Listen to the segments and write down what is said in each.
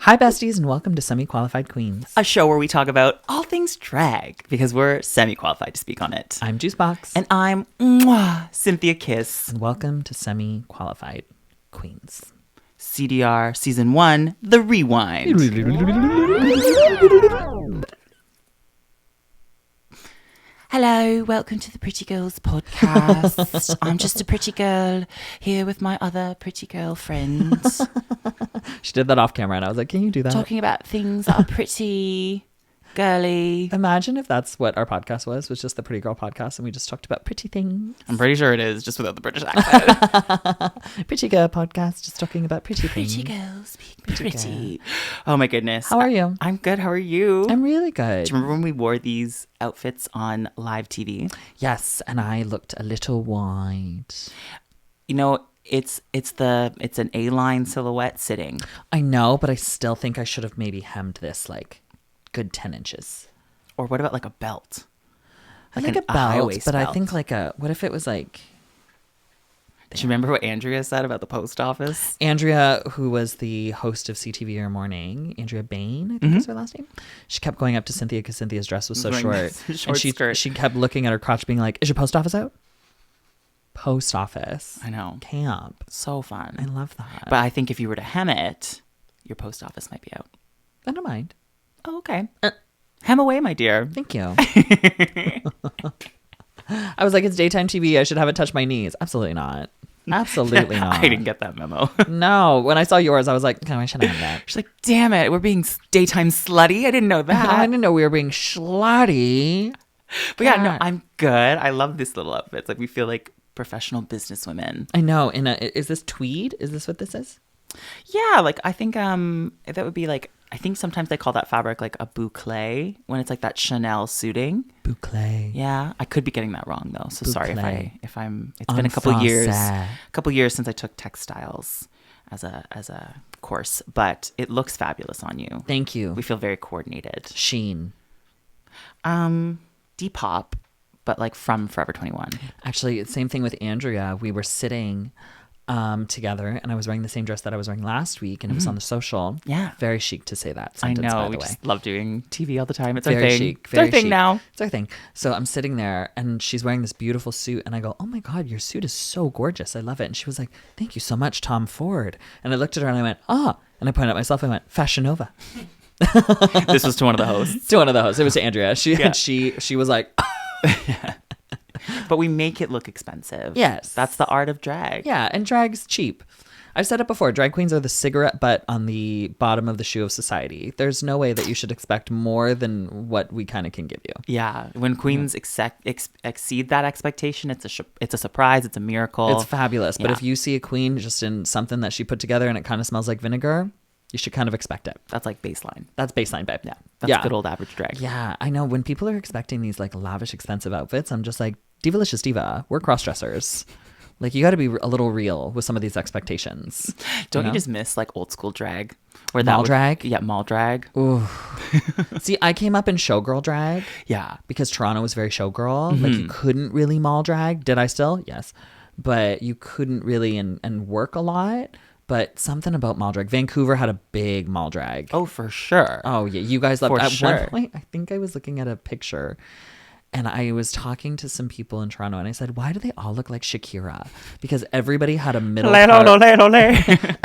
Hi, besties, and welcome to Semi-Qualified Queens. A show where we talk about all things drag because we're semi-qualified to speak on it. I'm Juicebox. And I'm Cynthia Kiss. And welcome to Semi-Qualified Queens. CDR Season 1, The Rewind. Hello, welcome to the Pretty Girls podcast. I'm just a pretty girl here with my other pretty girl friends. She did that off camera and I was like, can you do that? Talking about things that are pretty girly. Imagine if that's what our podcast was just the Pretty Girl podcast and we just talked about pretty things. I'm pretty sure it is, just without the British accent. Pretty Girl podcast, just talking about pretty things. Pretty girls being pretty. Oh my goodness. How are you? I'm good. How are you? I'm really good. Do you remember when we wore these outfits on live TV? Yes, and I looked a little wide. You know, it's an A-line silhouette sitting. I know, but I still think I should have maybe hemmed this like good 10 inches. Or what about like a belt? I think a belt, but I think like what if it was like... Do you remember what Andrea said about the post office? Andrea, who was the host of CTV Your Morning, Andrea Bain, I think is her last name. She kept going up to Cynthia because Cynthia's dress was so short. And she kept looking at her crotch being like, is your post office out? Post office. I know. Camp. So fun. I love that. But I think if you were to hem it, your post office might be out. I don't mind. Oh, okay. Hem away, my dear. Thank you. I was like, it's daytime TV. I should have it touch my knees. Absolutely not. Absolutely not. I didn't get that memo. No. When I saw yours, I was like, no, I shouldn't have that. She's like, damn it. We're being daytime slutty. I didn't know that. I didn't know we were being slutty. But yeah, no, I'm good. I love this little outfits. Like, we feel like professional business women. I know. Is this tweed? Is this what this is? Yeah, like I think that would be like, I think sometimes they call that fabric like a boucle when it's like that Chanel suiting. Boucle. Yeah, I could be getting that wrong though. So sorry if I'm. It's En been a couple français. years since I took textiles as a course, but it looks fabulous on you. Thank you. We feel very coordinated. Sheen. Depop, but like from Forever 21. Actually, same thing with Andrea. We were sitting together and I was wearing the same dress that I was wearing last week and it was on the social. Yeah. Very chic to say that I sentence, know. by the We way. just love doing TV all the time. It's Very our thing. chic. It's our thing chic. now. It's our thing. So I'm sitting there and she's wearing this beautiful suit and I go, oh my God, your suit is so gorgeous. I love it. And she was like, thank you so much, Tom Ford. And I looked at her and I went, ah. And I pointed at myself. I went, Fashion Nova. This was to one of the hosts. To one of the hosts. It was to Andrea. She was like, but we make it look expensive. Yes. That's the art of drag. yeah. And drag's cheap. I've said it before. Drag queens are the cigarette butt on the bottom of the shoe of society. There's no way that you should expect more than what we kind of can give you. Yeah. When queens exceed that expectation, it's a surprise. It's a miracle. It's fabulous. But Yeah. if you see a queen just in something that she put together and it kind of smells like vinegar, you should kind of expect it. That's like baseline. That's baseline, babe. Yeah. That's good old average drag. Yeah, I know. When people are expecting these like lavish, expensive outfits, I'm just like, Divalicious Diva, we're cross-dressers. Like, you got to be a little real with some of these expectations. Don't you just miss like old school drag? Where Drag? Yeah, mall drag. Ooh. See, I came up in showgirl drag Yeah. because Toronto was very showgirl. Like, you couldn't really mall drag. Did I still? Yes. But you couldn't really and work a lot. But something about mall drag. Vancouver had a big mall drag. Oh, for sure. Oh, yeah. You guys loved it. For At sure. one point, I think I was looking at a picture and I was talking to some people in Toronto and I said, why do they all look like Shakira? Because everybody had a middle part,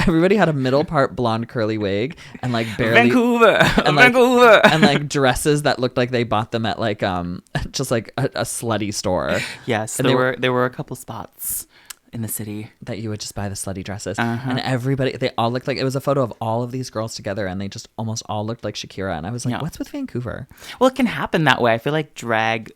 everybody had a middle part blonde curly wig and like barely Vancouver. Vancouver. And like dresses that looked like they bought them at like just like a slutty store. Yes, And there were a couple spots in the city that you would just buy the slutty dresses. And everybody, they all looked like, it was a photo of all of these girls together and they just almost all looked like Shakira. And I was like, Yeah. what's with Vancouver? Well, it can happen that way. I feel like drag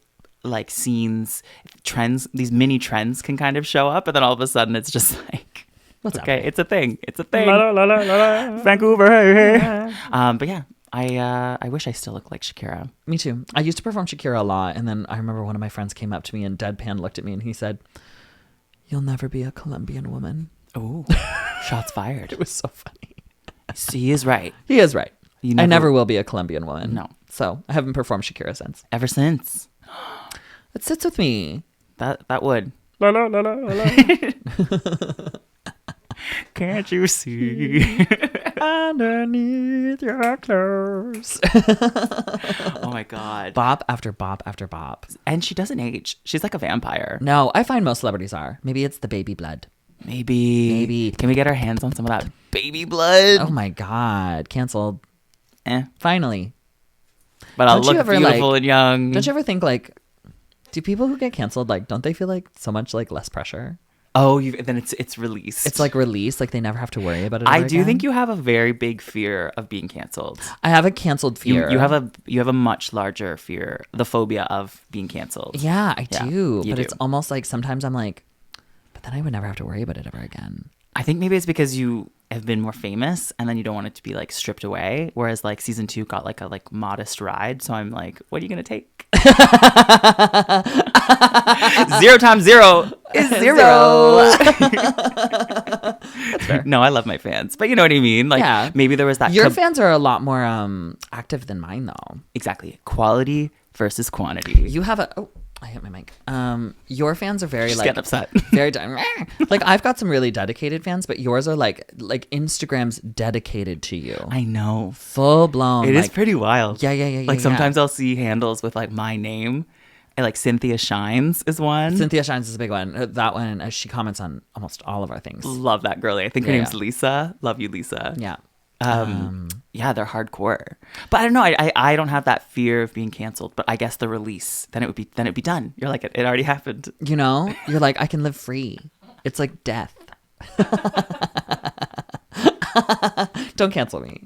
like scenes, trends, these mini trends can kind of show up and then all of a sudden it's just like, What's okay, up? it's a thing. It's a thing. Vancouver, hey, hey. But yeah, I wish I still look like Shakira. Me too. I used to perform Shakira a lot. And then I remember one of my friends came up to me and deadpan looked at me and he said, you'll never be a Colombian woman. Oh, shots fired. It was so funny. He is right. He is right. You I never will be a Colombian woman. No. So I haven't performed Shakira since. Ever since. It sits with me. That would. La, la, la, la, la. Can't you see? underneath your clothes. Oh my God. Bop after bop after bop. And she doesn't age. She's like a vampire. No, I find most celebrities are. Maybe it's the baby blood. Maybe. Can we get our hands on some of that baby blood? Oh my God. Canceled. Eh. Finally. But I'll Don't you look ever, beautiful like- and young. Don't you ever think like, do people who get canceled, like, don't they feel like so much like less pressure? Oh, then it's released. It's like released, like they never have to worry about it. I ever do again. think you have a very big fear of being canceled. I have a canceled fear. You have a much larger fear, the phobia of being canceled. Yeah, I Yeah, do. you But do. it's almost like sometimes I'm like, but then I would never have to worry about it ever again. I think maybe it's because you have been more famous and then you don't want it to be like stripped away. Whereas like season 2 got like a like modest ride. So I'm like, what are you going to take? 0 times 0 is 0. That's fair. No, I love my fans. But you know what I mean? Like Yeah. maybe there was that. Your fans are a lot more active than mine though. Exactly. Quality versus quantity. You have a I hit my mic. Your fans are very Just like getting upset. very like I've got some really dedicated fans, but yours are like Instagram's dedicated to you. I know. Full blown. It is like, pretty wild. Yeah. Like sometimes I'll see handles with like my name. And like Cynthia Shines is one. Cynthia Shines is a big one. That one, she comments on almost all of our things. Love that girlie. I think her Yeah, name's yeah. Lisa. Love you, Lisa. Yeah. Yeah, they're hardcore. But I don't know. I don't have that fear of being canceled. But I guess the release, then it'd be done. You're like, it already happened. You know, you're like, I can live free. It's like death. Don't cancel me.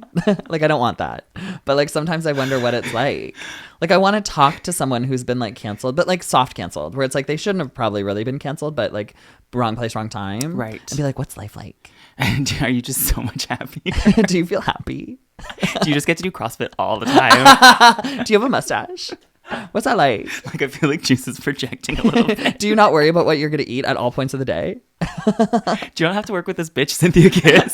Like, I don't want that. But like, sometimes I wonder what it's like. Like, I want to talk to someone who's been like canceled, but like soft canceled, where it's like they shouldn't have probably really been canceled, but like wrong place, wrong time. Right. And be like, what's life like? And are you just so much happy? Do you feel happy? Do you just get to do CrossFit all the time? Do you have a mustache? What's that like? Like, I feel like Juice is projecting a little bit. Do you not worry about what you're going to eat at all points of the day? Do you not have to work with this bitch, Cynthia Kiss?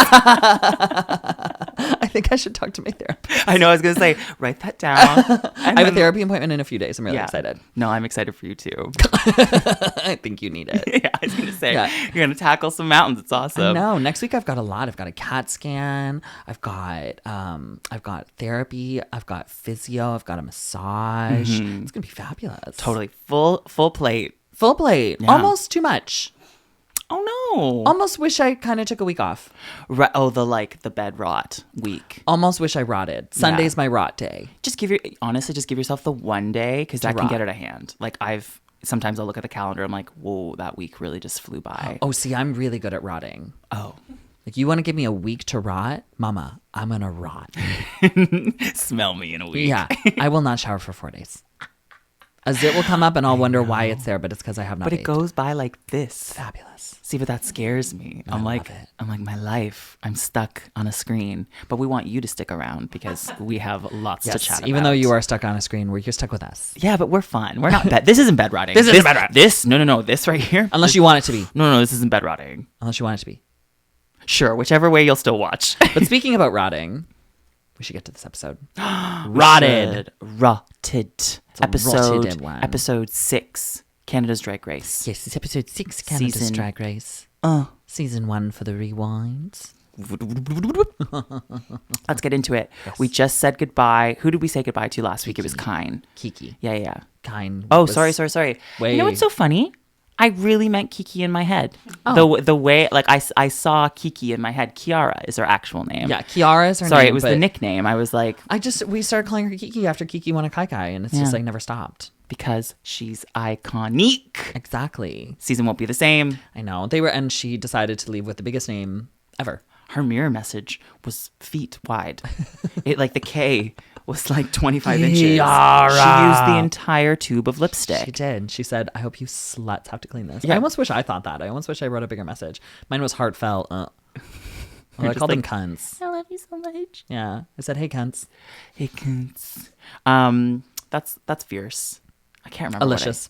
I think I should talk to my therapist. I know, I was going to say, write that down. I have a therapy appointment in a few days. I'm really excited. No, I'm excited for you too. I think you need it. Yeah, I was going to say, Yeah. you're going to tackle some mountains. It's awesome. No, next week I've got a lot. I've got a CAT scan. I've got therapy. I've got physio. I've got a massage. It's gonna be fabulous. Totally. Full plate. Full plate. Yeah. Almost too much. Oh no. Almost wish I kind of took a week off. The bed rot week. Almost wish I rotted. Sunday's my rot day. Just give yourself the one day, because that can rot. get out of hand. Like sometimes I'll look at the calendar. I'm like, whoa, that week really just flew by. Oh, see, I'm really good at rotting. Oh. Like, you want to give me a week to rot? Mama, I'm gonna rot. Smell me in a week. Yeah, I will not shower for 4 days. A zit will come up and I'll wonder why it's there, but it's because I have not But it bathed. goes by like this. Fabulous. See, but that scares me. I'm like, my life, I'm stuck on a screen. But we want you to stick around because we have lots to chat about. Even though you are stuck on a screen, you're stuck with us. Yeah, but we're fun. We're not bed. This isn't bed rotting. This isn't bed rotting. No. This right here. Unless you want it to be. No, this isn't bed rotting. Unless you want it to be. Sure, whichever way you'll still watch. But speaking about rotting, we should get to this episode. Rotted. Rotted. rotted one. Episode 6. Canada's Drag Race. Yes, it's episode 6, Canada's Season- Drag Race. Uh. Season 1 for the rewinds. Let's get into it. Yes. We just said goodbye. Who did we say goodbye to last week? It was Kine. Kiki. Yeah. Kine. Oh, was- sorry. Wait. You know what's so funny? I really meant Kiki in my head. Oh. The way, like, I saw Kiki in my head. Kiara is her actual name. Yeah, Kiara is her name. Sorry, it was the but nickname. I was like, we started calling her Kiki after Kiki won a Kai Kai, and it's just like never stopped. because she's iconic. Exactly. Season won't be the same. I know. And she decided to leave with the biggest name ever. Her mirror message was feet wide. It like the K was like 25 inches. Kiara. She used the entire tube of She lipstick. did. She said, I hope you sluts have to clean this. Yeah. I almost wish I thought that. I almost wish I wrote a bigger message. Mine was heartfelt. I just called them like, cunts. I love you so much. Yeah. I said, hey, cunts. Hey, cunts. That's fierce. I can't remember. Alicious.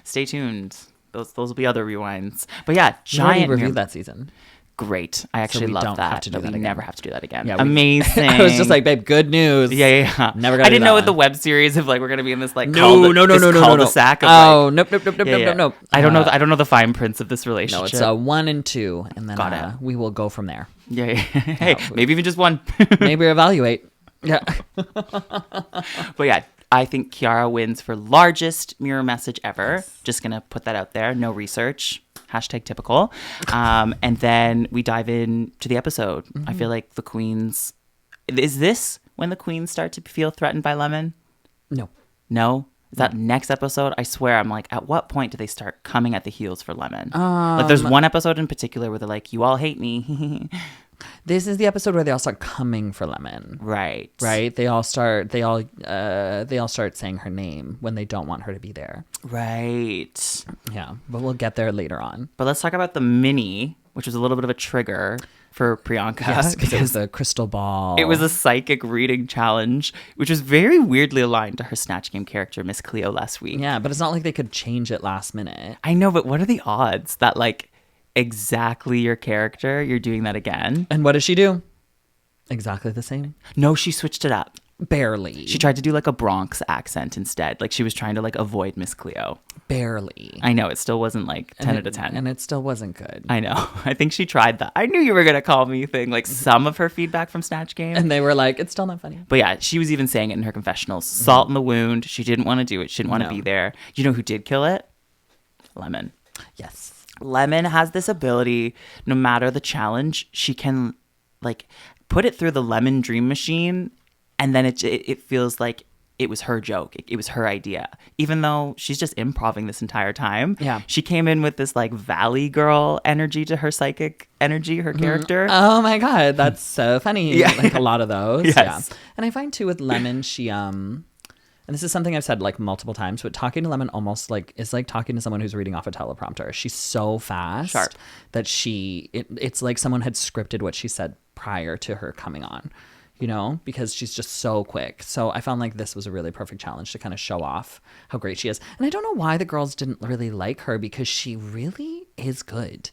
Stay tuned. Those will be other rewinds. But yeah, We already giant reviewed mirror. that season. Great. I actually we love don't that. have to do that we again. never have to do that again. Yeah, Amazing. I was just like, babe, good news. Yeah. Never got. I didn't know with the web series if like we're gonna be in this like no cul-de-sac of oh like, nope. I don't know. I don't know the fine prints of this relationship. No, it's 1 and 2, and then we will go from there. Yeah. Hey, maybe even just one. Maybe evaluate. Yeah. But yeah, I think Kiara wins for largest mirror message ever. Yes. Just gonna put that out there. No research. #typical. And then we dive in to the episode. I feel like the queens. Is this when the queens start to feel threatened by Lemon? No. Is that next episode? I swear, I'm like, at what point do they start coming at the heels for Lemon? Like, there's one episode in particular where they're like, "You all hate me." This is the episode where they all start coming for Lemon. Right. They all start saying her name when they don't want her to be there. Right. Yeah, but we'll get there later on. But let's talk about the mini, which was a little bit of a trigger for Priyanka. Yes, because it was the crystal ball. It was a psychic reading challenge, which was very weirdly aligned to her Snatch Game character, Miss Cleo, last week. Yeah, but it's not like they could change it last minute. I know, but what are the odds that like exactly your character, you're doing that again? And what does she do? Exactly the same? No, she switched it up. Barely. She tried to do like a Bronx accent instead. Like she was trying to like avoid Miss Cleo. Barely. I know, it still wasn't like 10 out of 10. And it still wasn't good. I know. I think she tried that. I knew you were going to call me thing. Like some of her feedback from Snatch Game. And they were like, it's still not funny. But yeah, she was even saying it in her confessionals. Salt in the wound. She didn't want to do it. She didn't want to be there. You know who did kill it? Lemon. Yes. Lemon has this ability, no matter the challenge, she can like put it through the Lemon dream machine, and then it feels like it was her joke. It was her idea. Even though she's just improvising this entire time. Yeah. She came in with this like Valley Girl energy to her psychic energy, her character. Oh my God. That's so funny. Yeah. Like a lot of those. Yes. Yeah. And I find too with Lemon, she and this is something I've said like multiple times, but talking to Lemon almost like is like talking to someone who's reading off a teleprompter. She's so fast Sharp. that it's like someone had scripted what she said prior to her coming on, you know, because she's just so quick. So I found like this was a really perfect challenge to kind of show off how great she is. And I don't know why the girls didn't really like her, because she really is good.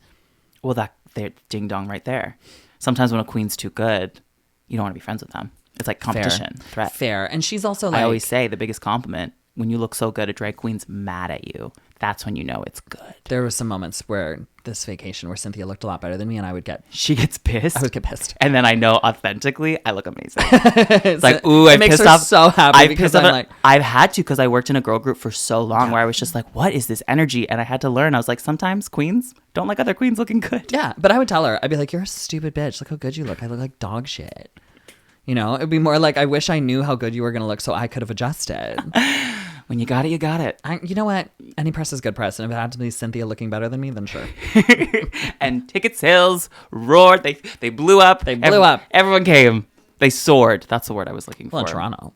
Well, they're ding dong right there. Sometimes when a queen's too good, you don't want to be friends with them. It's like competition, threat. Fair. And she's also like... I always say the biggest compliment, when you look so good, a drag queen's mad at you. That's when you know it's good. There were some moments where this vacation where Cynthia looked a lot better than me, and I would get... She gets pissed. I would get pissed. And then I know authentically I look amazing. It's like, ooh, I pissed off. So happy because I'm like... I've had to, because I worked in a girl group for so long where I was just like, what is this energy? And I had to learn. I was like, sometimes queens don't like other queens looking good. Yeah, but I would tell her, I'd be like, you're a stupid bitch. Look how good you look. I look like dog shit. You know, it'd be more like, I wish I knew how good you were going to look so I could have adjusted. When you got it, you got it. You know what? Any press is good press. And if it had to be Cynthia looking better than me, then sure. And ticket sales roared. They blew up. They blew up. Everyone came. They soared. That's the word I was looking for. Well, in Toronto.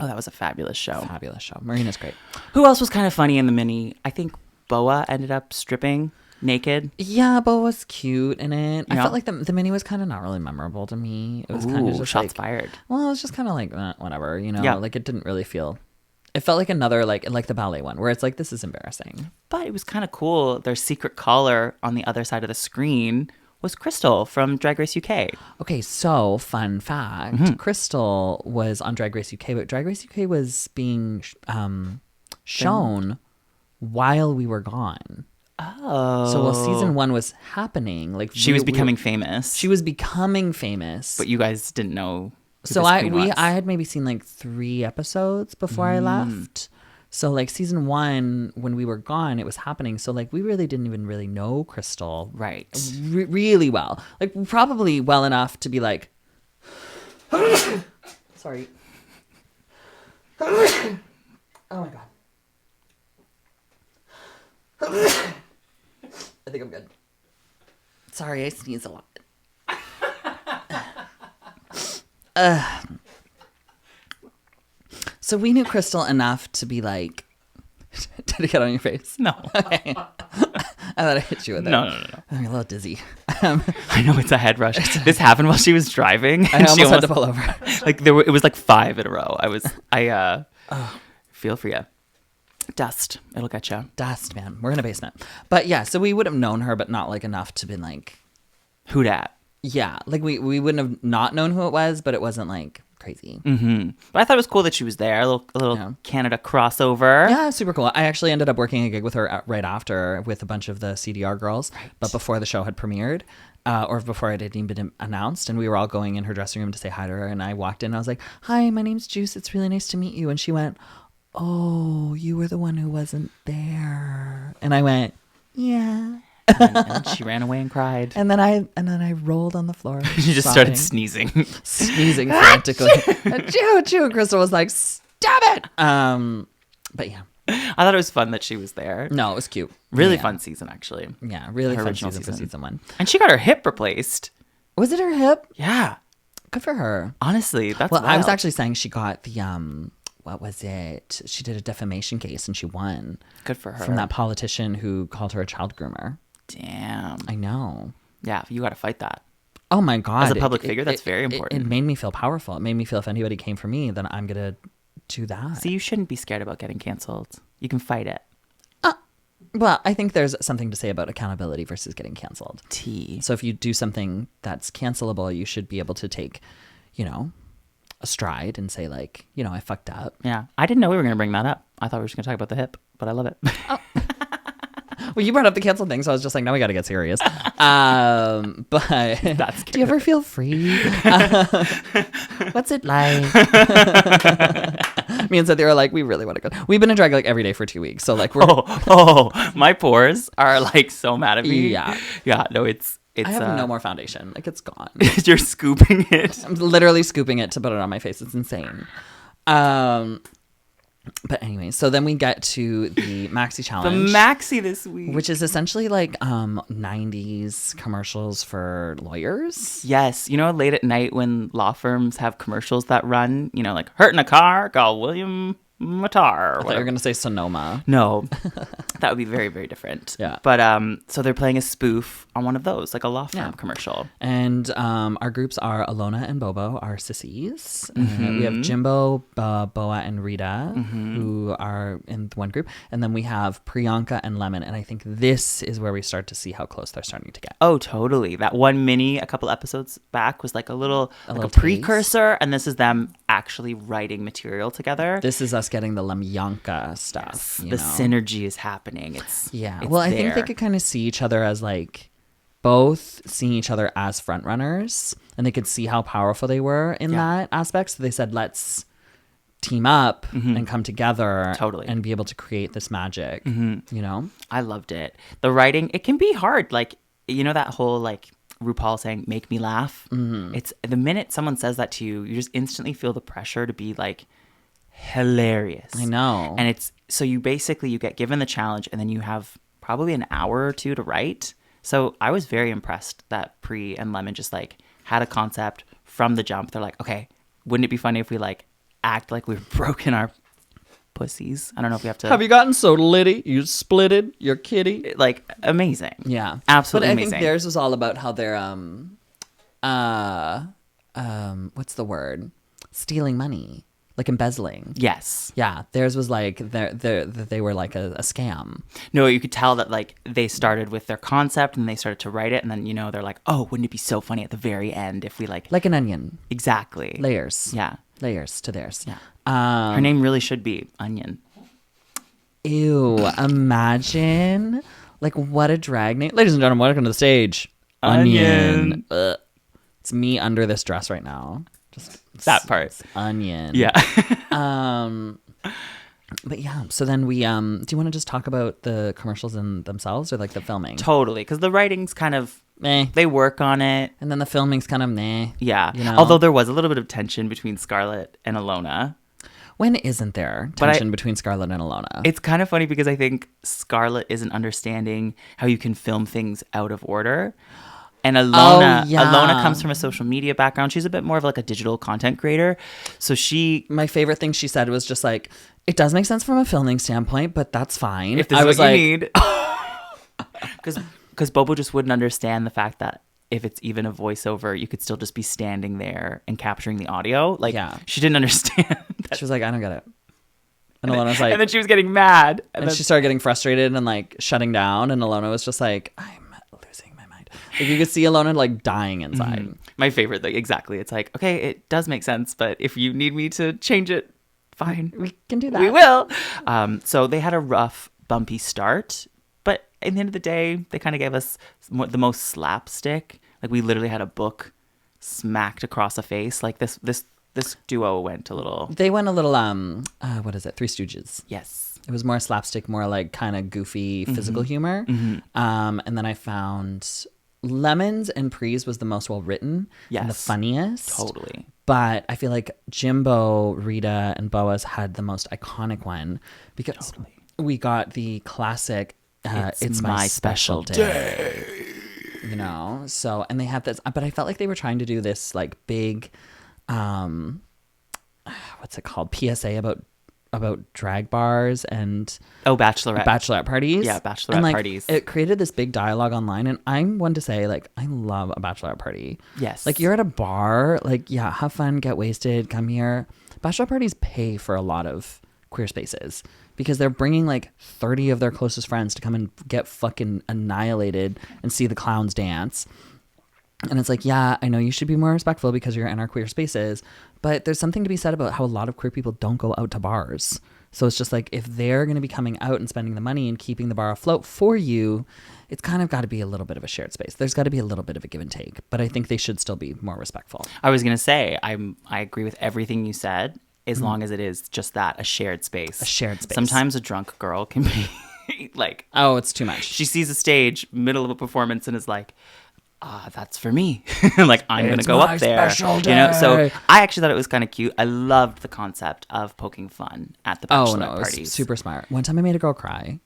Oh, that was a fabulous show. Fabulous show. Marina's great. Who else was kind of funny in the mini? I think Boa ended up stripping naked. Yeah, Bo was cute in it. Yeah. I felt like the mini was kind of not really memorable to me. It was kind of just shots like, fired. Well, it was just kind of like whatever, you know. Yeah. Like it didn't really feel. It felt like another like the ballet one where it's like, this is embarrassing. But it was kind of cool. Their secret caller on the other side of the screen was Crystal from Drag Race UK. Okay, so fun fact: Crystal was on Drag Race UK, but Drag Race UK was being shown while we were gone. Oh. So while season 1 was happening, like she was becoming famous. She was becoming famous, but you guys didn't know. So I had maybe seen like 3 episodes before I left. So like season 1, when we were gone, it was happening. So like we really didn't even really know Crystal right really well. Like probably well enough to be like, sorry. Oh my God. I think I'm good. Sorry, I sneeze a lot. So we knew Crystal enough to be like, did it get on your face? No. Okay. I thought I hit you with it. No. I'm a little dizzy. I know, it's a head rush. This happened while she was driving. I almost had to pull over. Like it was like 5 in a row. I feel for you. Dust. It'll get you. Dust, man. We're in a basement. But yeah, so we would have known her, but not like enough to be like, Who dat? Yeah, like we wouldn't have not known who it was, but it wasn't like crazy. Mm-hmm. But I thought it was cool that she was there. A little Canada crossover. Yeah, super cool. I actually ended up working a gig with her right after with a bunch of the CDR girls, but before the show had premiered. Or before it had even been announced, and we were all going in her dressing room to say hi to her, and I walked in and I was like, "Hi, my name's Juice. It's really nice to meet you." And she went, "Oh, you were the one who wasn't there." And I went, "Yeah." And she ran away and cried. And then I rolled on the floor. She just started sneezing frantically. Achoo. And Crystal was like, "Stop it!" But yeah, I thought it was fun that she was there. no, it was cute. Really fun season, actually. Yeah, really Her fun original season for season 1. And she got her hip replaced. Was it her hip? Yeah. Good for her. Honestly, that's Well, I was wild. actually saying she got the what was it? She did a defamation case and she won. Good for her. From that politician who called her a child groomer. Damn. I know. Yeah, you got to fight that. Oh my God. As a public figure, that's very important. It made me feel powerful. It made me feel if anybody came for me, then I'm going to do that. See, you shouldn't be scared about getting canceled. You can fight it. Well, I think there's something to say about accountability versus getting canceled. Tea. So if you do something that's cancelable, you should be able to take, a stride and say like, I fucked up. Yeah. I didn't know we were going to bring that up. I thought we were just going to talk about the hip, but I love it. Well, you brought up the cancel thing, so I was just like, now we got to get serious. But That's do you ever feel free? What's it like? Me and Cynthia are like, we really want to go. We've been in drag like every day for 2 weeks, so like we're. My pores are like so mad at me. Yeah. Yeah. No, it's. I have no more foundation. Like it's gone. You're scooping it. I'm literally scooping it to put it on my face. It's insane. But anyway, so then we get to the maxi challenge. The maxi this week. Which is essentially like 90s commercials for lawyers. Yes. Late at night when law firms have commercials that run, like hurt in a car, call William Matar. I thought you were going to say Sonoma. No, that would be very, very different. Yeah. But so they're playing a spoof on one of those, like a law firm commercial. And our groups are Alona and Bobo, our sissies. We have Jimbo, Boa, and Rita, who are in one group. And then we have Priyanka and Lemon. And I think this is where we start to see how close they're starting to get. Oh, totally. That one mini a couple episodes back was like a little precursor. And this is them actually writing material together. This is us getting the Lemyanka stuff. Yes, the synergy is happening. It's well, I think they could kind of see each other as like both seeing each other as front runners, and they could see how powerful they were in that aspect. So they said, let's team up and come together and be able to create this magic. I loved it. The writing, it can be hard. Like, that whole like RuPaul saying, make me laugh. It's the minute someone says that to you, you just instantly feel the pressure to be like hilarious. I know. And it's so you get given the challenge and then you have probably an hour or two to write. So I was very impressed that Pri and Lemon just like had a concept from the jump. They're like, okay, wouldn't it be funny if we like act like we've broken our pussies? I don't know if we have to. Have you gotten so litty? You splitted your kitty? Like amazing. Yeah. Absolutely amazing. But I think theirs was all about how they're what's the word? Stealing money. Like embezzling. Yes. Yeah. Theirs was like they were like a scam. No, you could tell that like they started with their concept and they started to write it, and then they're like, oh, wouldn't it be so funny at the very end if we like an onion. Exactly. Layers. Yeah. Layers to theirs. Yeah. Her name really should be Onion. Ew. Imagine like what a drag name. Ladies and gentlemen, welcome to the stage. Onion. It's me under this dress right now. Just that part. Onion. Yeah. But yeah, so then we do you want to just talk about the commercials in themselves or like the filming? Totally, because the writing's kind of meh. They work on it. And then the filming's kind of meh. Yeah. Although there was a little bit of tension between Scarlett and Alona. When isn't there tension between Scarlett and Alona? It's kind of funny because I think Scarlett isn't understanding how you can film things out of order. And Alona comes from a social media background. She's a bit more of like a digital content creator. So my favorite thing she said was just like, it does make sense from a filming standpoint, but that's fine. If this is what you need. Because Bobo just wouldn't understand the fact that if it's even a voiceover, you could still just be standing there and capturing the audio. Like, she didn't understand. She was like, I don't get it. And Alona was like... And then she was getting mad. And then she started getting frustrated and like shutting down. And Alona was just like, I'm losing my mind. Like you could see Alona like dying inside. My favorite thing, exactly. It's like, okay, it does make sense, but if you need me to change it, fine. We can do that. We will. So they had a rough, bumpy start, but at the end of the day, they kind of gave us the most slapstick. Like we literally had a book smacked across a face. Like this duo went a little. They went a little what is it? Three Stooges. Yes. It was more slapstick, more like kind of goofy physical humor. And then I found Lemons and Prees was the most well written and the funniest. Totally. But I feel like Jimbo, Rita, and Boas had the most iconic one because we got the classic It's my special day. You know? So, and they had this, but I felt like they were trying to do this like big, what's it called? PSA about drag bars and bachelorette parties. Yeah, bachelorette and, like, parties. It created this big dialogue online, and I'm one to say, like, I love a bachelorette party. Yes. Like, you're at a bar, like, yeah, have fun, get wasted, come here. Bachelorette parties pay for a lot of queer spaces because they're bringing like 30 of their closest friends to come and get fucking annihilated and see the clowns dance. And it's like, yeah, I know you should be more respectful because you're in our queer spaces, but there's something to be said about how a lot of queer people don't go out to bars. So it's just like, if they're going to be coming out and spending the money and keeping the bar afloat for you, it's kind of got to be a little bit of a shared space. There's got to be a little bit of a give and take, but I think they should still be more respectful. I was going to say, I agree with everything you said, as long as it is just that, a shared space. A shared space. Sometimes a drunk girl can be like, oh, it's too much. She sees a stage, middle of a performance, and is like, that's for me. Like, I'm going to go up there. You know, so I actually thought it was kind of cute. I loved the concept of poking fun at the bachelorette parties. It was super smart. One time I made a girl cry.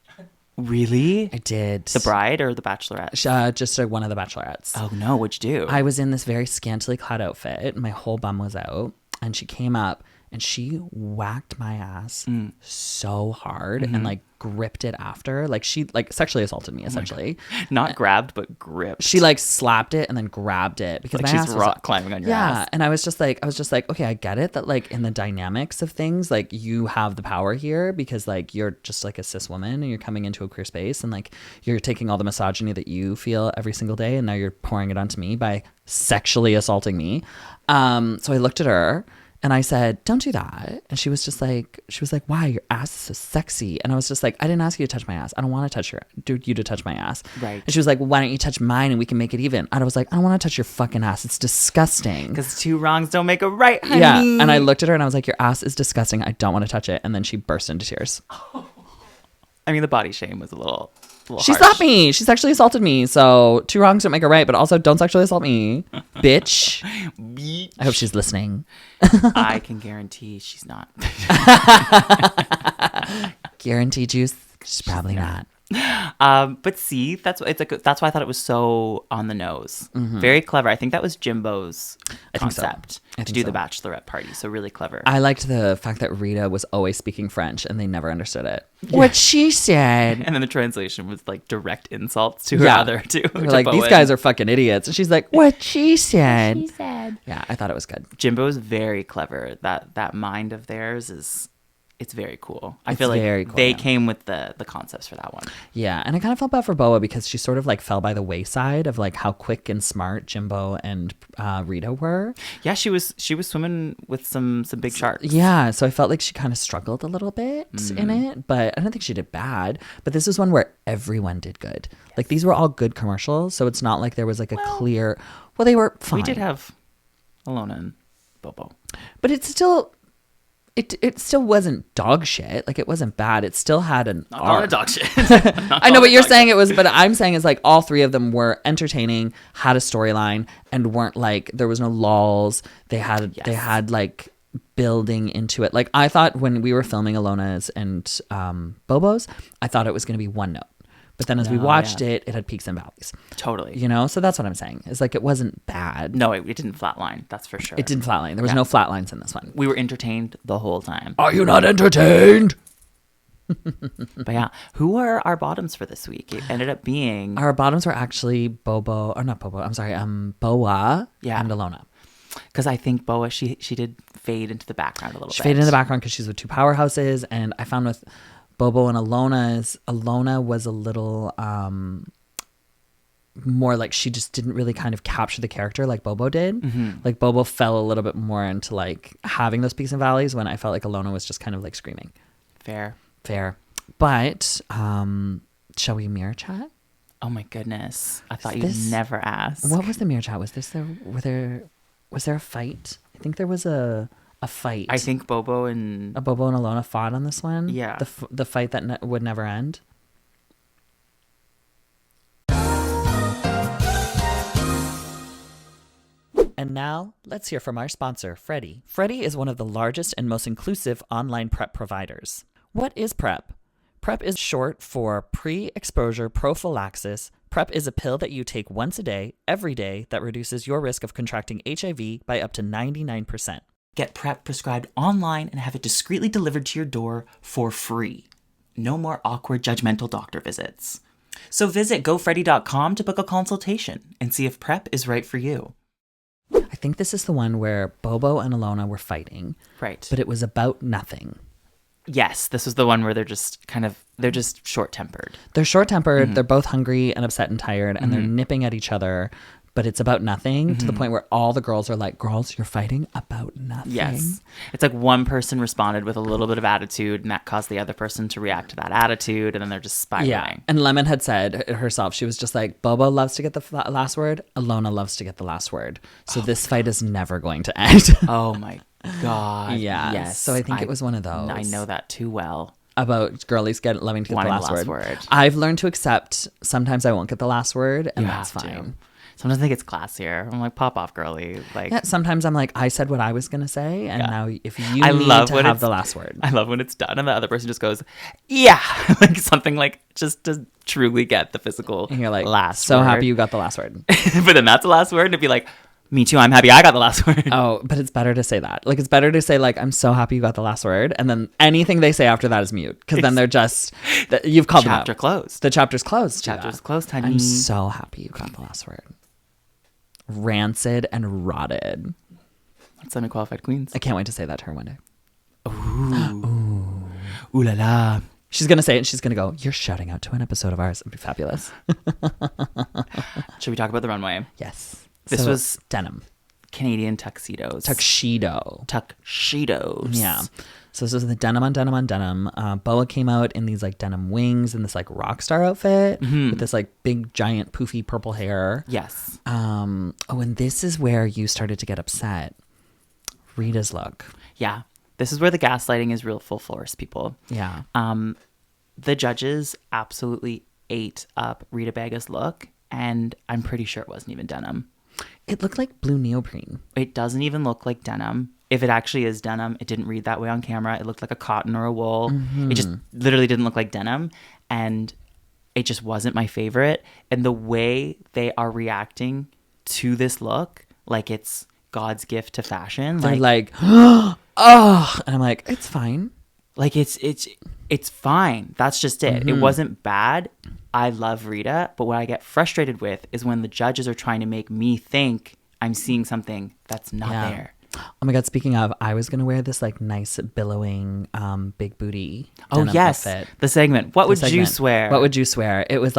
Really? I did. The bride or the bachelorette? Just one of the bachelorettes. Oh, no. What'd you do? I was in this very scantily clad outfit. My whole bum was out. And she came up and she whacked my ass so hard and like gripped it after. Like she like sexually assaulted me essentially. Not grabbed, but gripped. She like slapped it and then grabbed it because like my she's ass was climbing on your ass. Yeah, and I was just like, okay, I get it that like in the dynamics of things, like you have the power here because like you're just like a cis woman and you're coming into a queer space and like you're taking all the misogyny that you feel every single day and now you're pouring it onto me by sexually assaulting me. So I looked at her. And I said, don't do that. And she was like, why? Your ass is so sexy. And I was just like, I didn't ask you to touch my ass. I don't want to touch you to touch my ass. Right. And she was like, well, why don't you touch mine and we can make it even? And I was like, I don't want to touch your fucking ass. It's disgusting. Because two wrongs don't make a right, honey. Yeah. And I looked at her and I was like, your ass is disgusting. I don't want to touch it. And then she burst into tears. I mean, the body shame was a little she harsh. slapped me. She sexually assaulted me. So two wrongs don't make a right, but also don't sexually assault me. Bitch. I hope she's listening. I can guarantee she's not. Guarantee juice? She's probably not. But see, that's why I thought it was so on the nose. Very clever. I think that was Jimbo's concept to do the bachelorette party. So really clever. I liked the fact that Rita was always speaking French and they never understood it. Yeah. What she said. And then the translation was like direct insults to her other two. Like, these guys are fucking idiots. And she's like, what she said. What she said. Yeah, I thought it was good. Jimbo's very clever. That mind of theirs it's very cool. I feel like they came with the concepts for that one. Yeah, and I kind of felt bad for Boa because she sort of like fell by the wayside of like how quick and smart Jimbo and Rita were. Yeah, she was swimming with some big sharks. Yeah, so I felt like she kind of struggled a little bit in it, but I don't think she did bad. But this was one where everyone did good. Yes. Like these were all good commercials, so it's not like there was like a clear. Well, they were fine. We did have Alona and Bobo, but it's still. It still wasn't dog shit. Like, it wasn't bad. It still had an arc. Not dog shit. I know what you're saying it was, but I'm saying is like all three of them were entertaining, had a storyline, and weren't like, there was no lulls. They had like building into it. Like, I thought when we were filming Alona's and Bobo's, I thought it was going to be one note. But then as we watched it had peaks and valleys. Totally. You know? So that's what I'm saying. It's like, it wasn't bad. No, it didn't flatline. That's for sure. It didn't flatline. There was no flatlines in this one. We were entertained the whole time. Are you not entertained? But yeah, who were our bottoms for this week? It ended up being... Our bottoms were actually Boa and Alona. Because I think Boa, she did fade into the background a little bit. She faded into the background because she's with two powerhouses. And I found with Bobo and Alona was a little more like she just didn't really kind of capture the character like Bobo did. Like Bobo fell a little bit more into like having those peaks and valleys when I felt like Alona was just kind of like screaming. Fair. But shall we mirror chat? Oh my goodness. I thought you'd never ask. What was the mirror chat? Was there a fight? I think there was a fight. I think Bobo and Alona fought on this one. Yeah. The fight that would never end. And now, let's hear from our sponsor, Freddie. Freddie is one of the largest and most inclusive online PrEP providers. What is PrEP? PrEP is short for pre-exposure prophylaxis. PrEP is a pill that you take once a day, every day, that reduces your risk of contracting HIV by up to 99%. Get PrEP prescribed online and have it discreetly delivered to your door for free. No more awkward, judgmental doctor visits. So visit gofreddy.com to book a consultation and see if PrEP is right for you. I think this is the one where Bobo and Alona were fighting. Right. But it was about nothing. Yes, this was the one where they're just short-tempered. They're short-tempered, they're both hungry and upset and tired, and they're nipping at each other, but it's about nothing to the point where all the girls are like, girls, you're fighting about nothing. Yes. It's like one person responded with a little bit of attitude, and that caused the other person to react to that attitude, and then they're just spiraling. Yeah, and Lemon had said herself, she was just like, Bobo loves to get the last word, Alona loves to get the last word. So this fight is never going to end. Oh my God. Yeah. Yes. So I think it was one of those. I know that too well. About girlies loving to get the last word. word. I've learned to accept sometimes I won't get the last word, and that's fine. Sometimes I think it's classier. I'm like, pop off, girly. Like, yeah, sometimes I'm like, I said what I was going to say, and now if you I need love to when have the last word. I love when it's done and the other person just goes, yeah. Like something like just to truly get the physical And you're like, last so word. happy you got the last word. But then that's the last word, and it'd be like, me too, I'm happy I got the last word. Oh, but it's better to say that. Like, it's better to say, like, I'm so happy you got the last word. And then anything they say after that is mute. Because then they're just, you've called them out. Chapter closed. The chapter's closed. Chapter's closed, honey. I'm so happy you got the last word. Rancid and rotted. Semi-qualified queens. I can't wait to say that to her one day. Ooh la la. She's going to say it and she's going to go, you're shouting out to an episode of ours. It'd be fabulous. Should we talk about the runway? Yes. This was denim. Canadian tuxedos. Tuxedos. Yeah. So this was the denim on denim on denim. Boa came out in these like denim wings and this like rock star outfit with this like big giant poofy purple hair. Yes. Oh, and this is where you started to get upset. Rita's look. Yeah. This is where the gaslighting is real full force, people. Yeah. The judges absolutely ate up Rita Baga's look, and I'm pretty sure it wasn't even denim. It looked like blue neoprene. It doesn't even look like denim. If it actually is denim, it didn't read that way on camera. It looked like a cotton or a wool. It just literally didn't look like denim, and it just wasn't my favorite. And the way they are reacting to this look, like it's God's gift to fashion. They're like oh, and I'm like, it's fine. Like it's fine. That's just it. It wasn't bad. I love Rita, but what I get frustrated with is when the judges are trying to make me think I'm seeing something that's not there. Oh my God, speaking of, I was going to wear this like nice billowing big booty outfit. The segment. What would you swear? What would you swear? It was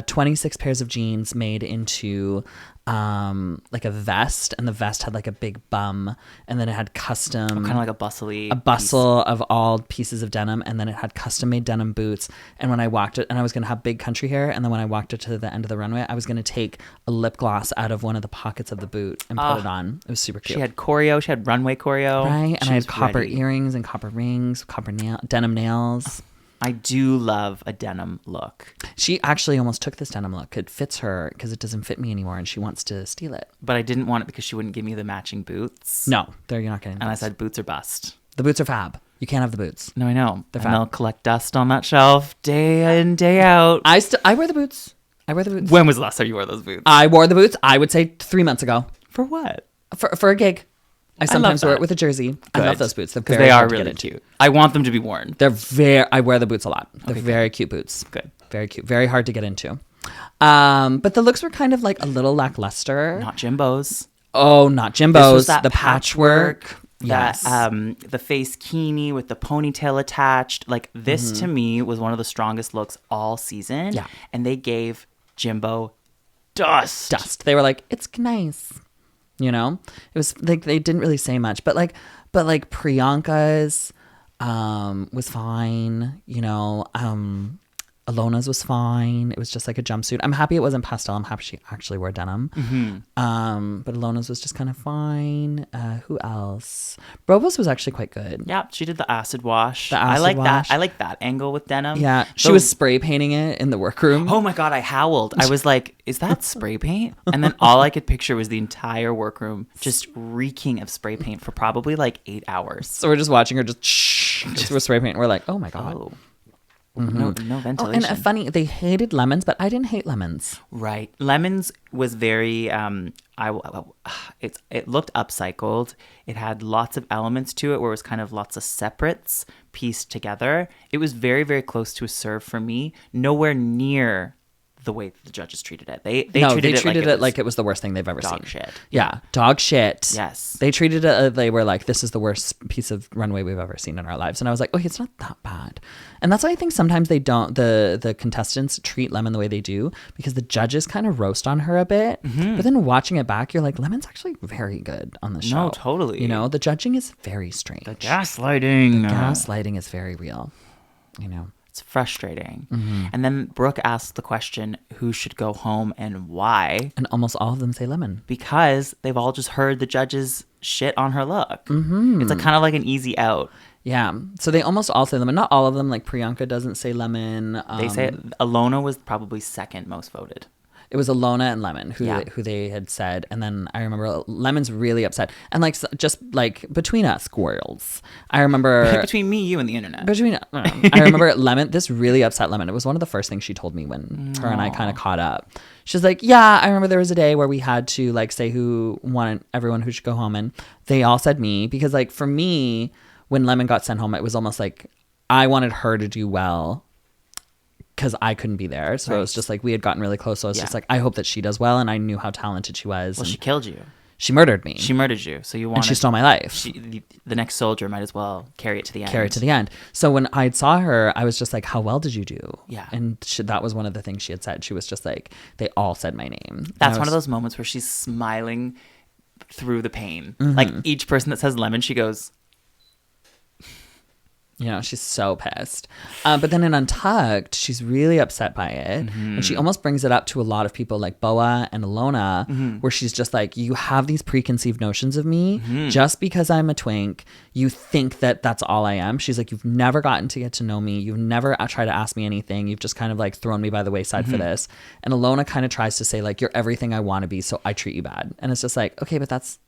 26 pairs of jeans made into like a vest, and the vest had like a big bum, and then it had custom kind of like a bustle piece of all pieces of denim, and then it had custom made denim boots. And when I walked it, and I was gonna have big country hair, and then when I walked it to the end of the runway, I was gonna take a lip gloss out of one of the pockets of the boot and put it on. It was super cute. She had choreo. She had runway choreo. Right, and I had copper earrings and copper rings, denim nails. I do love a denim look. She actually almost took this denim look. It fits her because it doesn't fit me anymore, and she wants to steal it. But I didn't want it because she wouldn't give me the matching boots. No, you're not getting. And I said boots are bust. The boots are fab. You can't have the boots. No, I know. They're fab. And they'll collect dust on that shelf day in, day out. I wear the boots. When was the last time you wore those boots? I wore the boots, I would say 3 months ago. For what? For a gig. I sometimes wear it with a jersey. Good. I love those boots. Because they are really cute. I want them to be worn. I wear the boots a lot. They're very cute boots. Good. Very cute. Very hard to get into. But the looks were kind of like a little lackluster. Not Jimbo's. Oh, not Jimbo's. The patchwork. Yes. The face kini with the ponytail attached. Like this to me was one of the strongest looks all season. Yeah. And they gave Jimbo dust. They were like, it's nice. You know, it was like they didn't really say much, but like Priyanka's was fine. You know, Alona's was fine. It was just like a jumpsuit. I'm happy it wasn't pastel. I'm happy she actually wore denim. But Alona's was just kind of fine. Who else? Boba's was actually quite good. Yeah, she did the acid wash. I like that. I like that angle with denim. Yeah, she was spray painting it in the workroom. Oh my God, I howled. I was like, is that spray paint? And then all I could picture was the entire workroom just reeking of spray paint for probably like 8 hours. So we're just watching her just with spray paint. We're like, oh my God. Oh. No ventilation. And funny, they hated lemons, but I didn't hate lemons. Right. Lemons was very, it looked upcycled. It had lots of elements to it where it was kind of lots of separates pieced together. It was very, very close to a serve for me. Nowhere near the way the judges treated it. They treated it like it was the worst thing they've ever seen. Dog shit. Yeah, dog shit. Yes. They treated it, they were like, this is the worst piece of runway we've ever seen in our lives. And I was like, okay, it's not that bad. And that's why I think sometimes they don't, the contestants treat Lemon the way they do, because the judges kind of roast on her a bit. But then watching it back, you're like, Lemon's actually very good on the show. No, totally. You know, the judging is very strange. The gaslighting. The gaslighting is very real, you know. It's frustrating. And then Brooke asked the question, who should go home and why? And almost all of them say Lemon. Because they've all just heard the judges shit on her look. It's like kind of like an easy out. Yeah. So they almost all say Lemon. Not all of them. Like Priyanka doesn't say Lemon. They say Alona was probably second most voted. It was Alona and Lemon who they had said. And then I remember Lemon's really upset. And like, just like between us, squirrels. I remember... Between me, you, and the internet. I remember Lemon, this really upset Lemon. It was one of the first things she told me when her and I kind of caught up. She's like, yeah, I remember there was a day where we had to like say everyone who should go home. And they all said me. Because like for me, when Lemon got sent home, it was almost like I wanted her to do well, because I couldn't be there. So it was just like we had gotten really close. So I was just like, I hope that she does well. And I knew how talented she was. Well, she killed you. She murdered me. She murdered you. So you wanted... And she stole my life. The next soldier might as well carry it to the end. So when I saw her, I was just like, how well did you do? Yeah. And that was one of the things she had said. She was just like, they all said my name. That's one of those moments where she's smiling through the pain. Like each person that says Lemon, she goes... You know, she's so pissed. But then in Untucked, she's really upset by it. And she almost brings it up to a lot of people like Boa and Alona, where she's just like, you have these preconceived notions of me. Just because I'm a twink, you think that that's all I am. She's like, you've never gotten to get to know me. You've never tried to ask me anything. You've just kind of like thrown me by the wayside for this. And Alona kind of tries to say like, you're everything I want to be, so I treat you bad. And it's just like, okay, but that's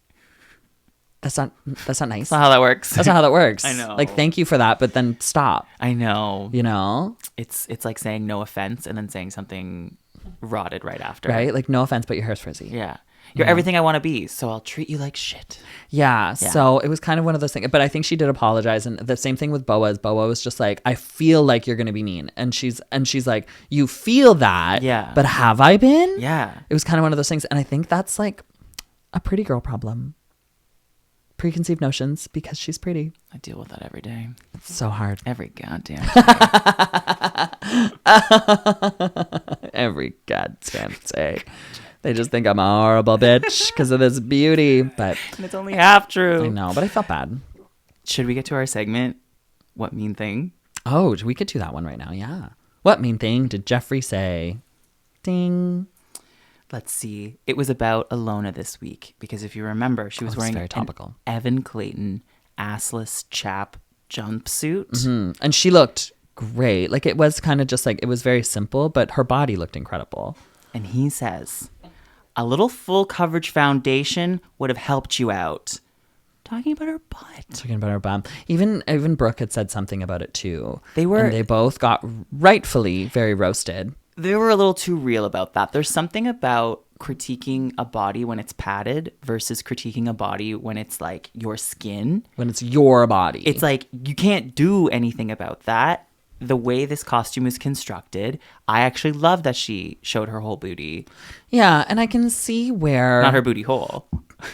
not nice. That's not how that works. That's not how that works. I know. Like, thank you for that, but then stop. I know. You know? It's like saying no offense and then saying something rotted right after. Right? Like, no offense, but your hair's frizzy. Yeah. You're everything I want to be, so I'll treat you like shit. Yeah. So it was kind of one of those things. But I think she did apologize. And the same thing with Boa. Boa was just like, I feel like you're going to be mean. And she's like, you feel that. Yeah. But have I been? Yeah. It was kind of one of those things. And I think that's like a pretty girl problem. Preconceived notions because she's pretty. I deal with that every day. It's so hard. Every goddamn day. Every goddamn day. They just think I'm a horrible bitch because of this beauty, but and it's only half true. I know, but I felt bad. Should we get to our segment? What mean thing? Oh, we could do that one right now. Yeah. What mean thing did Jeffrey say? Ding. Let's see. It was about Alona this week because if you remember, she was wearing very topical. An Evan Clayton assless chap jumpsuit. And she looked great. Like it was kind of just like, it was very simple, but her body looked incredible. And he says, a little full coverage foundation would have helped you out. Talking about her butt. Talking about her bum. Even Brooke had said something about it too. And they both got rightfully very roasted. They were a little too real about that. There's something about critiquing a body when it's padded versus critiquing a body when it's like your skin. When it's your body. It's like you can't do anything about that. The way this costume is constructed, I actually love that she showed her whole booty. Yeah, and I can see where... Not her booty hole.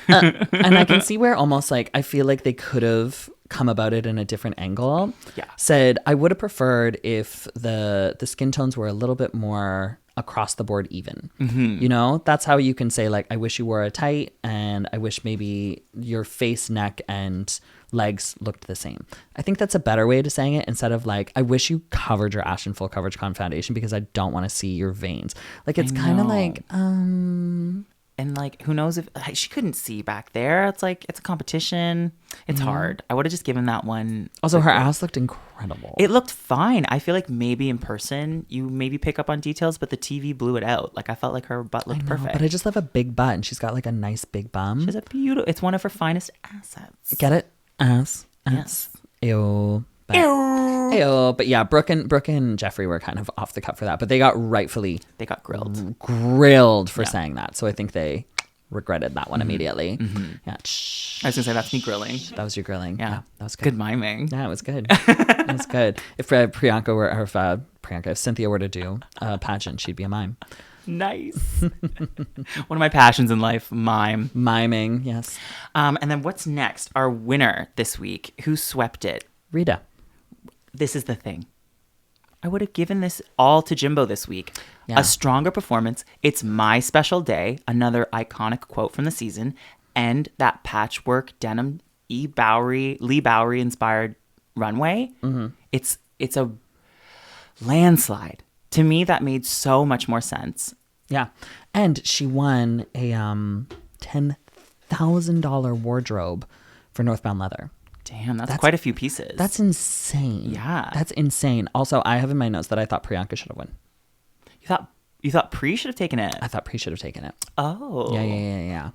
And I can see where almost like I feel like they could have come about it in a different angle. Yeah. Said, I would have preferred if the skin tones were a little bit more across the board even. You know, that's how you can say like, I wish you wore a tight, and I wish maybe your face, neck, and legs looked the same. I think that's a better way to saying it, instead of like, I wish you covered your Ashen Full Coverage Con foundation because I don't want to see your veins. Like, it's kind of like, and like, who knows if she couldn't see back there. It's like, it's a competition. It's hard. I would have just given that one. Also, her ass looked incredible. It looked fine. I feel like maybe in person you maybe pick up on details, but the TV blew it out. Like, I felt like her butt looked perfect. But I just love a big butt, and she's got like a nice big bum. She's a beautiful. It's one of her finest assets. Get it? Ass. Yes. Ew. Ew. But yeah, Brooke and Jeffrey were kind of off the cut for that, but they got grilled for saying that. So I think they regretted that one immediately. Yeah. I was gonna say, that's me grilling. That was your grilling. Yeah, that was good miming. Yeah, it was good. It was good. If if Cynthia were to do a pageant, she'd be a mime. Nice. One of my passions in life, miming. Yes. And then what's next? Our winner this week. Who swept it? Rita. This is the thing. I would have given this all to Jimbo this week. Yeah. A stronger performance. It's my special day. Another iconic quote from the season. And that patchwork denim Lee Bowery inspired runway. It's a landslide. To me, that made so much more sense. Yeah. And she won a $10,000 wardrobe for Northbound Leather. Damn, that's quite a few pieces. That's insane. Yeah. That's insane. Also, I have in my notes that I thought Priyanka should have won. You thought Pri should have taken it? I thought Pri should have taken it. Oh. Yeah.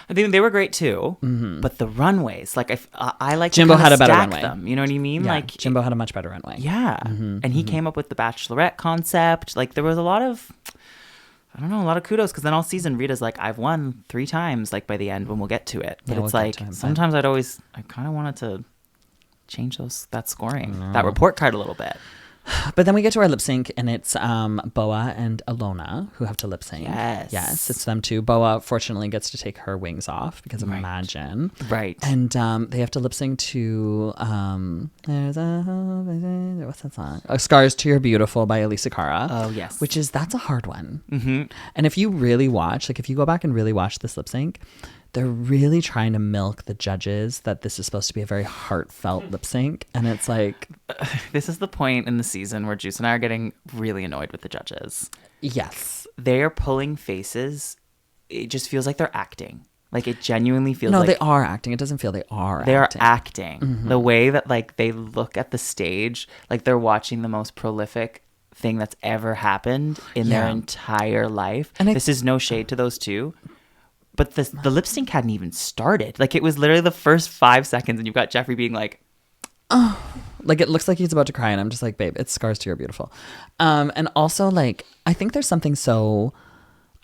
I think they were great too, but the runways, like I like Jimbo had a better runway. Them, you know what I mean? Yeah, like Jimbo had a much better runway. Yeah, and he came up with the Bachelorette concept. Like, there was a lot of kudos, because then all season Rita's like, I've won 3 times. Like, by the end when we'll get to it, but it's like sometimes I kind of wanted to change that scoring, that report card a little bit. But then we get to our lip sync, and it's Boa and Alona who have to lip sync. Yes, it's them two. Boa fortunately gets to take her wings off because of Imagine. Right. And they have to lip sync to what's that song? Scars to Your Beautiful by Elisa Cara. Oh yes. That's a hard one. And if you really watch, like if you go back and really watch this lip sync, they're really trying to milk the judges that this is supposed to be a very heartfelt lip sync. And it's like... This is the point in the season where Juice and I are getting really annoyed with the judges. Yes. They are pulling faces. It just feels like they're acting. Like, it genuinely feels No, they are acting. It doesn't feel they are They acting. are acting. The way that, like, they look at the stage, like they're watching the most prolific thing that's ever happened in their entire life. And this is no shade to those two. But the lip sync hadn't even started. Like, it was literally the first 5 seconds, and you've got Jeffrey being like, oh, like it looks like he's about to cry, and I'm just like, babe, it's Scars to Your Beautiful. And also, like, I think there's something so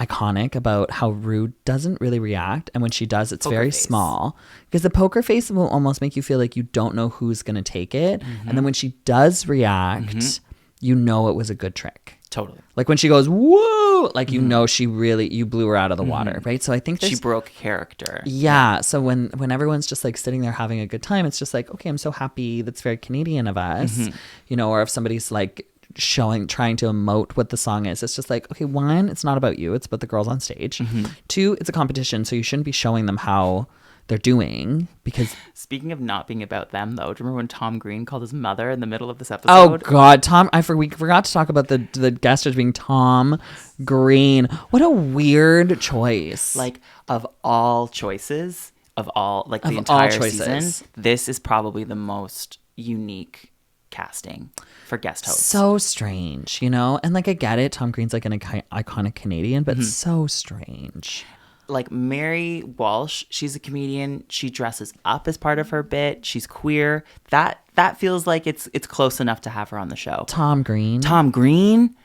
iconic about how Rue doesn't really react, and when she does, it's very small, because the poker face will almost make you feel like you don't know who's gonna take it, and then when she does react, you know it was a good trick. Totally. Like when she goes, whoa, like, you know, you blew her out of the water, right? So I think she broke character. Yeah. So when everyone's just like sitting there having a good time, it's just like, okay, I'm so happy. That's very Canadian of us, you know, or if somebody's like trying to emote what the song is, it's just like, okay, 1, it's not about you. It's about the girls on stage. 2, it's a competition. So you shouldn't be showing them how they're doing, because... Speaking of not being about them, though, do you remember when Tom Green called his mother in the middle of this episode? Oh God, Tom! We forgot to talk about the guest judge being Tom Green. What a weird choice! Like, of all choices, of all, like, the entire season, this is probably the most unique casting for guest hosts. So strange, you know? And like, I get it, Tom Green's like an iconic Canadian, but so strange. Like, Mary Walsh, she's a comedian. She dresses up as part of her bit. She's queer. That feels like it's close enough to have her on the show. Tom Green?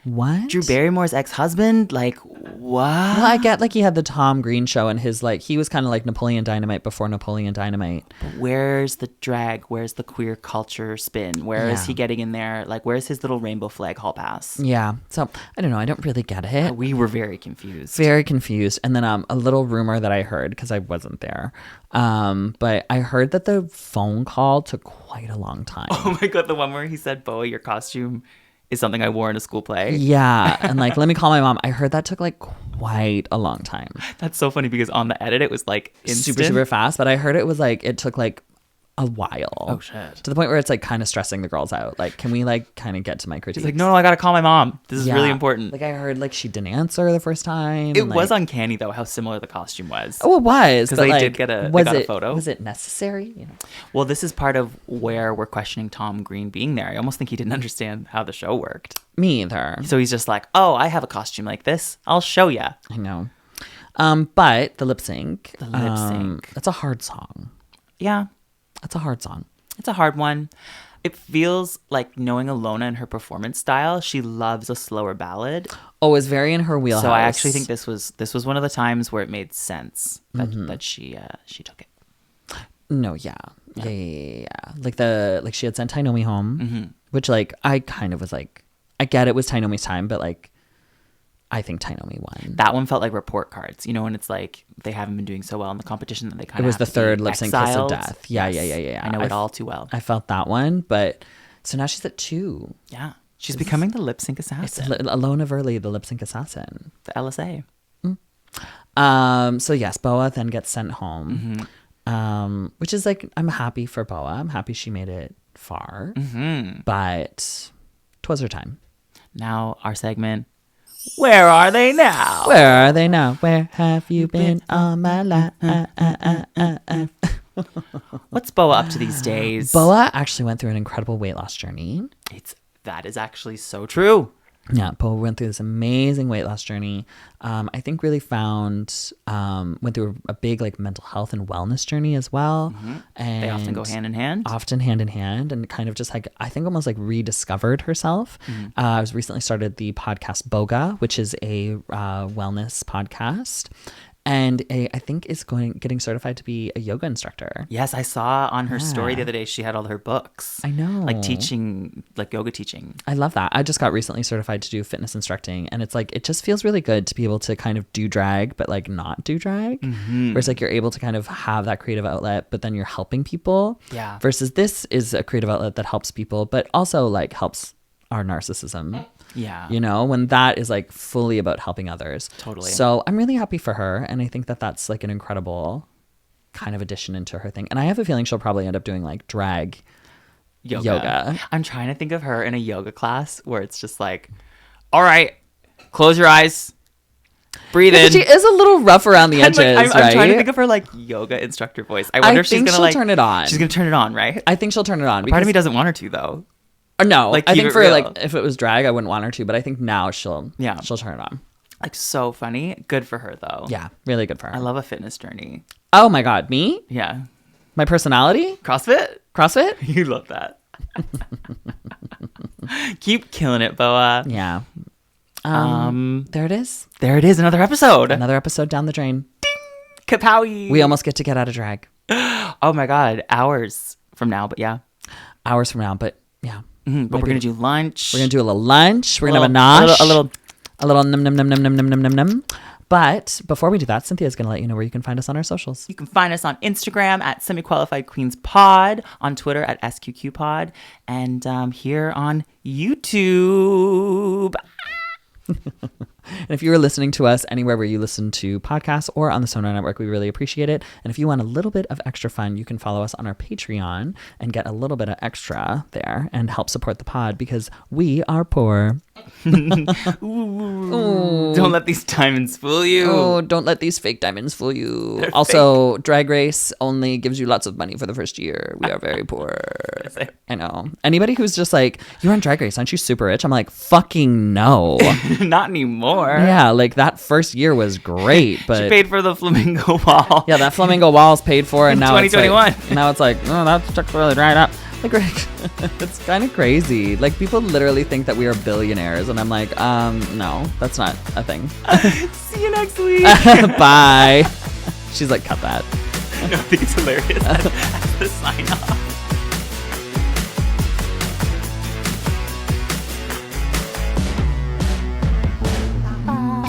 What? Drew Barrymore's ex-husband? Like, what? Well, I get, like, he had the Tom Green show, and his, like, he was kind of like Napoleon Dynamite before Napoleon Dynamite. But where's the drag? Where's the queer culture spin? Where is he getting in there? Like, where's his little rainbow flag hall pass? Yeah. So, I don't know. I don't really get it. We were very confused. And then a little rumor that I heard, because I wasn't there, but I heard that the phone call took quite a long time. Oh my God, the one where he said, Boa, your costume is something I wore in a school play. Yeah. And like, let me call my mom. I heard that took like quite a long time. That's so funny because on the edit, it was like instant. Super fast. But I heard it was like, it took like a while. Oh, shit. To the point where it's like kind of stressing the girls out. Like, can we like kind of get to my critique? She's like, no, I got to call my mom. This is really important. Like I heard like she didn't answer the first time. It was uncanny though how similar the costume was. Oh, it was. Because they did get a photo. Was it necessary? You know? Well, this is part of where we're questioning Tom Green being there. I almost think he didn't understand how the show worked. Me either. So he's just like, oh, I have a costume like this. I'll show you. I know. But the lip sync. The lip sync. That's a hard song. Yeah. That's a hard song. It's a hard one. It feels like, knowing Alona and her performance style, she loves a slower ballad. Oh, it's very in her wheelhouse. So I actually think this was one of the times where it made sense that she took it. No, yeah. Like she had sent Tainomi home, which like I kind of was like, I get it was Tainomi's time, but like I think Tainomi won. That one felt like report cards, you know, when it's like they haven't been doing so well in the competition that they kind of. It was the third lip sync kiss of death. Yeah. I know it all too well. I felt that one, but so now she's at 2. Yeah, she's becoming the lip sync assassin. It's Alona Verley, the lip sync assassin. The LSA. So yes, Boa then gets sent home, which is like, I'm happy for Boa. I'm happy she made it far, but 'twas her time. Now our segment. Where are they now? Where are they now? Where have you been all my life? What's Boa up to these days? Boa actually went through an incredible weight loss journey. That is actually so true. Yeah, Boa went through this amazing weight loss journey. I think really went through a big like mental health and wellness journey as well. And they often go hand in hand. Often hand in hand, and kind of just like, I think almost like rediscovered herself. I was recently started the podcast Boga, which is a wellness podcast. And I think is getting certified to be a yoga instructor. Yes, I saw on her story the other day she had all her books. I know. Like teaching, like yoga teaching. I love that. I just got recently certified to do fitness instructing. And it's like, it just feels really good to be able to kind of do drag, but like not do drag. Where it's like you're able to kind of have that creative outlet, but then you're helping people. Yeah. Versus this is a creative outlet that helps people, but also like helps our narcissism. Yeah. You know, when that is like fully about helping others. Totally. So I'm really happy for her. And I think that that's like an incredible kind of addition into her thing. And I have a feeling she'll probably end up doing like drag yoga. I'm trying to think of her in a yoga class where it's just like, all right, close your eyes, breathe in. She is a little rough around the edges, like, right? I'm trying to think of her like yoga instructor voice. I wonder if she's gonna like turn it on. She's gonna turn it on, right? I think she'll turn it on. Part of me doesn't want her to though. No, like, I think for real. like if it was drag, I wouldn't want her to, but I think now she'll turn it on. Like, so funny. Good for her though. Yeah, really good for her. I love a fitness journey. Oh my god, me? Yeah. My personality? CrossFit? You love that. Keep killing it, Boa. Yeah. There it is. There it is. Another episode. Another episode down the drain. Ding! Kapowie. We almost get to get out of drag. Oh my god, hours from now, but yeah. Hours from now, but yeah. But we're gonna do lunch. We're gonna do a little lunch. We're gonna have a nosh. A little num num num num num num num num num. But before we do that, Cynthia's gonna let you know where you can find us on our socials. You can find us on Instagram at Semi-Qualified Queens Pod, on Twitter at SQQ Pod, and here on YouTube. And if you are listening to us anywhere where you listen to podcasts or on the Sonar Network, we really appreciate it. And if you want a little bit of extra fun, you can follow us on our Patreon and get a little bit of extra there and help support the pod because we are poor. Ooh. Don't let these diamonds fool you. Oh, don't let these fake diamonds fool you. They're also, fake. Drag Race only gives you lots of money for the first year. We are very poor. I know. Anybody who's just like, you're on Drag Race, aren't you super rich? I'm like, fucking no. Not anymore. Yeah, like that first year was great, but she paid for the flamingo wall. Yeah, that flamingo wall's paid for, and now 2021. Now it's like, oh, that's really dried up. Like, it's kind of crazy. Like, people literally think that we are billionaires, and I'm like, no, that's not a thing. See you next week. Bye. She's like, cut that. No, I think it's hilarious. That's the sign off.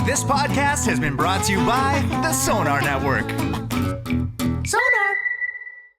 This podcast has been brought to you by the Sonar Network. Sonar!